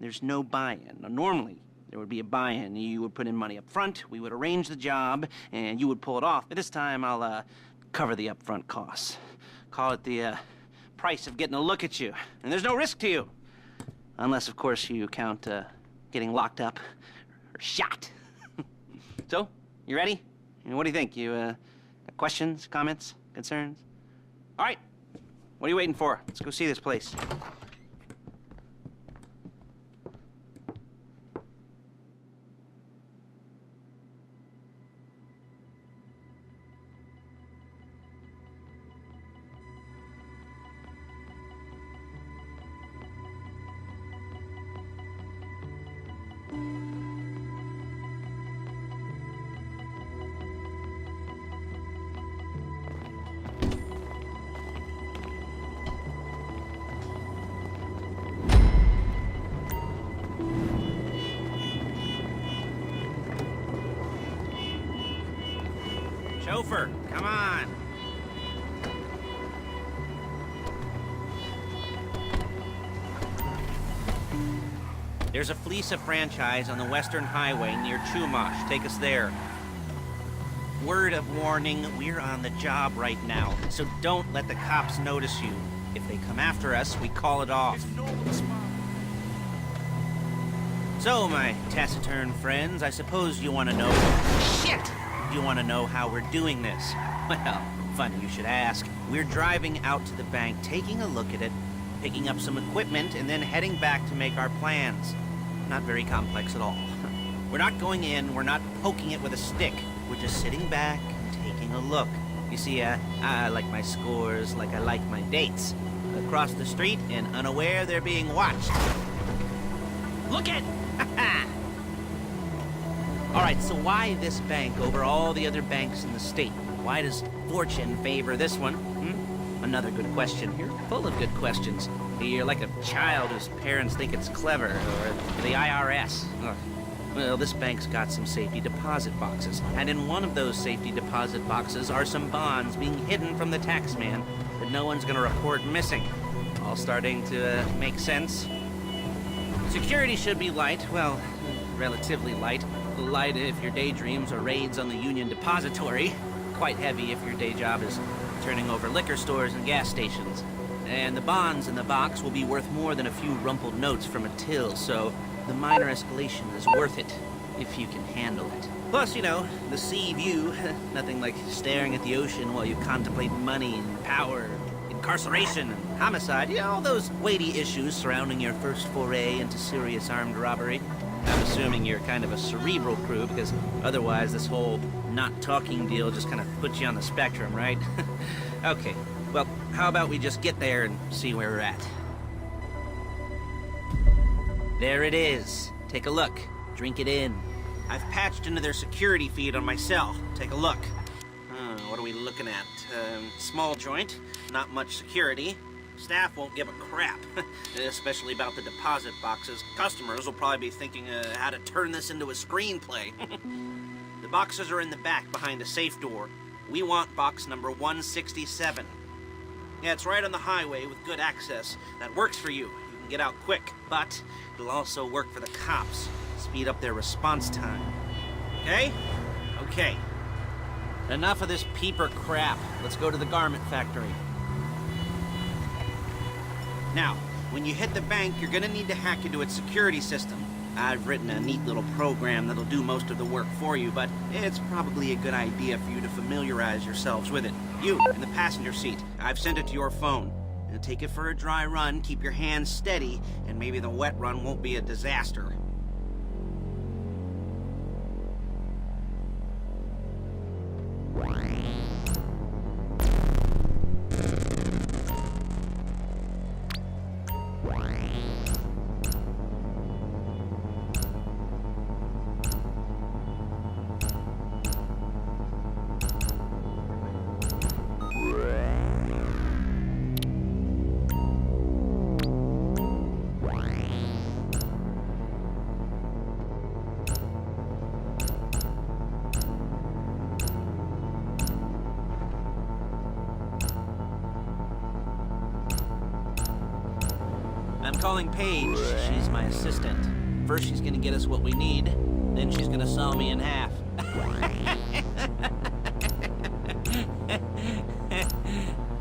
there's no buy-in. Now, normally, there would be a buy-in. You would put in money up front, we would arrange the job, and you would pull it off. But this time, I'll cover the upfront costs. Call it the price of getting a look at you. And there's no risk to you. Unless, of course, you count getting locked up or shot. So, you ready? What do you think? You got questions, comments, concerns? All right. What are you waiting for? Let's go see this place. Chauffeur, come on. There's a Fleece franchise on the Western Highway near Chumash. Take us there. Word of warning, we're on the job right now, so don't let the cops notice you. If they come after us, we call it off. So, my taciturn friends, I suppose you want to know... Shit! You want to know how we're doing this? Well, funny you should ask. We're driving out to the bank, taking a look at it, picking up some equipment, and then heading back to make our plans. Not very complex at all. We're not going in, we're not poking it with a stick. We're just sitting back and taking a look. You see, I like my scores like I like my dates. Across the street and unaware they're being watched. Look it! All right, so why this bank over all the other banks in the state? Why does fortune favor this one? Another good question. You're full of good questions. You're like a child whose parents think it's clever, or the IRS. Ugh. Well, this bank's got some safety deposit boxes, and in one of those safety deposit boxes are some bonds being hidden from the taxman that no one's gonna report missing. All starting to make sense. Security should be light, well, relatively light. Light if your daydreams are raids on the Union Depository. Quite heavy if your day job is turning over liquor stores and gas stations. And the bonds in the box will be worth more than a few rumpled notes from a till, so the minor escalation is worth it, if you can handle it. Plus, you know, the sea view, nothing like staring at the ocean while you contemplate money and power, incarceration and homicide, all those weighty issues surrounding your first foray into serious armed robbery. I'm assuming you're kind of a cerebral crew, because otherwise this whole not talking deal just kind of puts you on the spectrum, right? Okay, well, how about we just get there and see where we're at? There it is. Take a look. Drink it in. I've patched into their security feed on my cell. Take a look. What are we looking at? Small joint, not much security. Staff won't give a crap, especially about the deposit boxes. Customers will probably be thinking how to turn this into a screenplay. The boxes are in the back behind a safe door. We want box number 167. Yeah, it's right on the highway with good access. That works for you. You can get out quick, but it'll also work for the cops. Speed up their response time. Okay? Okay. Enough of this peeper crap. Let's go to the garment factory. Now, when you hit the bank, you're gonna need to hack into its security system. I've written a neat little program that'll do most of the work for you, but it's probably a good idea for you to familiarize yourselves with it. You, in the passenger seat, I've sent it to your phone. Take it for a dry run, keep your hands steady, and maybe the wet run won't be a disaster. calling Paige. She's my assistant. First, she's gonna get us what we need. Then she's gonna saw me in half.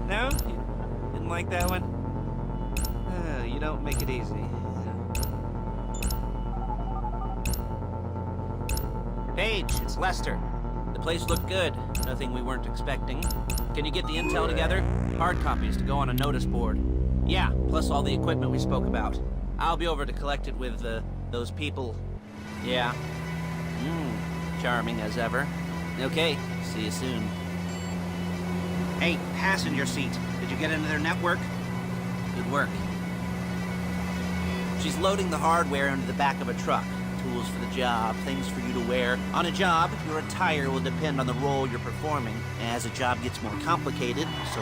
No? You didn't like that one? You don't make it easy. Paige, it's Lester. The place looked good. Nothing we weren't expecting. Can you get the intel together? Hard copies to go on a notice board. Yeah, plus all the equipment we spoke about. I'll be over to collect it with, those people. Yeah. Charming as ever. Okay, see you soon. Hey, passenger seat. Did you get into their network? Good work. She's loading the hardware into the back of a truck. Tools for the job, things for you to wear. On a job, your attire will depend on the role you're performing. As a job gets more complicated, so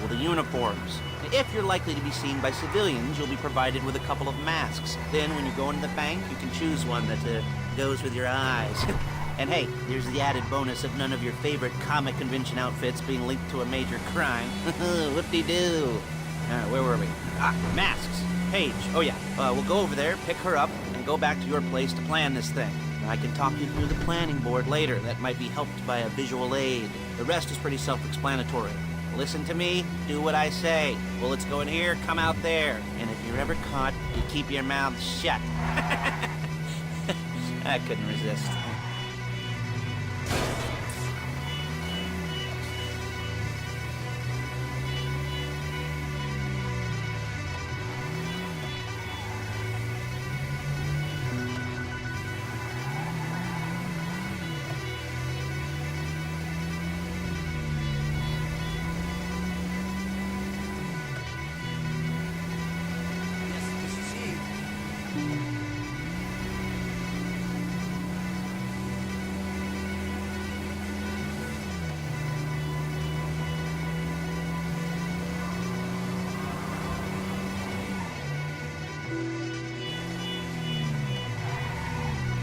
will the uniforms. If you're likely to be seen by civilians, you'll be provided with a couple of masks. Then when you go into the bank, you can choose one that goes with your eyes. And hey, there's the added bonus of none of your favorite comic convention outfits being linked to a major crime. Whoop-de-doo. Where were we? Masks. Paige. Oh yeah, we'll go over there, pick her up, and go back to your place to plan this thing. I can talk you through the planning board later. That might be helped by a visual aid. The rest is pretty self-explanatory. Listen to me, do what I say. Bullets go in here, come out there. And if you're ever caught, you keep your mouth shut. I couldn't resist.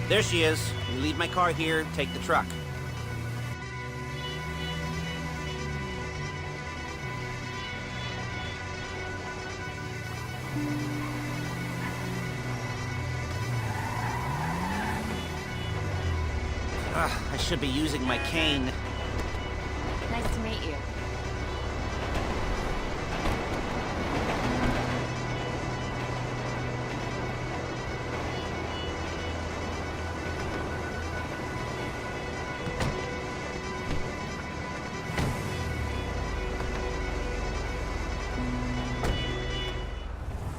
There she is. You leave my car here, take the truck. I should be using my cane. Nice to meet you.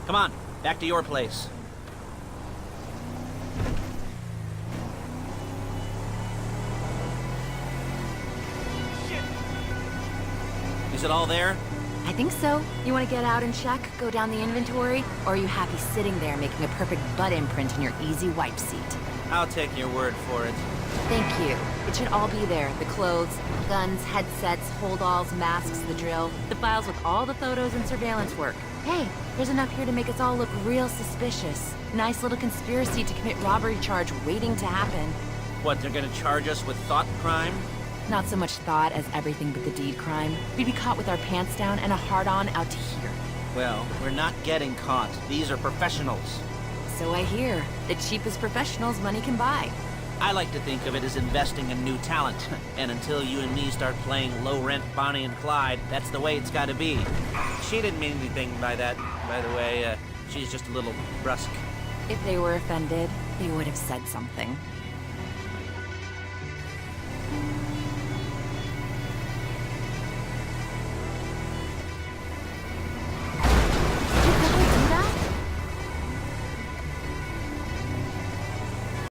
Come on, back to your place. Is it all there? I think so. You want to get out and check, go down the inventory, or are you happy sitting there making a perfect butt imprint in your easy wipe seat? I'll take your word for it. Thank you. It should all be there. The clothes, guns, headsets, holdalls, masks, the drill, the files with all the photos and surveillance work. Hey, there's enough here to make us all look real suspicious. Nice little conspiracy to commit robbery charge waiting to happen. What, they're gonna charge us with thought crime? Not so much thought as everything but the deed crime. We'd be caught with our pants down and a hard-on out to here. Well, we're not getting caught. These are professionals. So I hear. The cheapest professionals money can buy. I like to think of it as investing in new talent. And until you and me start playing low-rent Bonnie and Clyde, that's the way it's gotta be. She didn't mean anything by that, by the way. She's just a little brusque. If they were offended, they would have said something.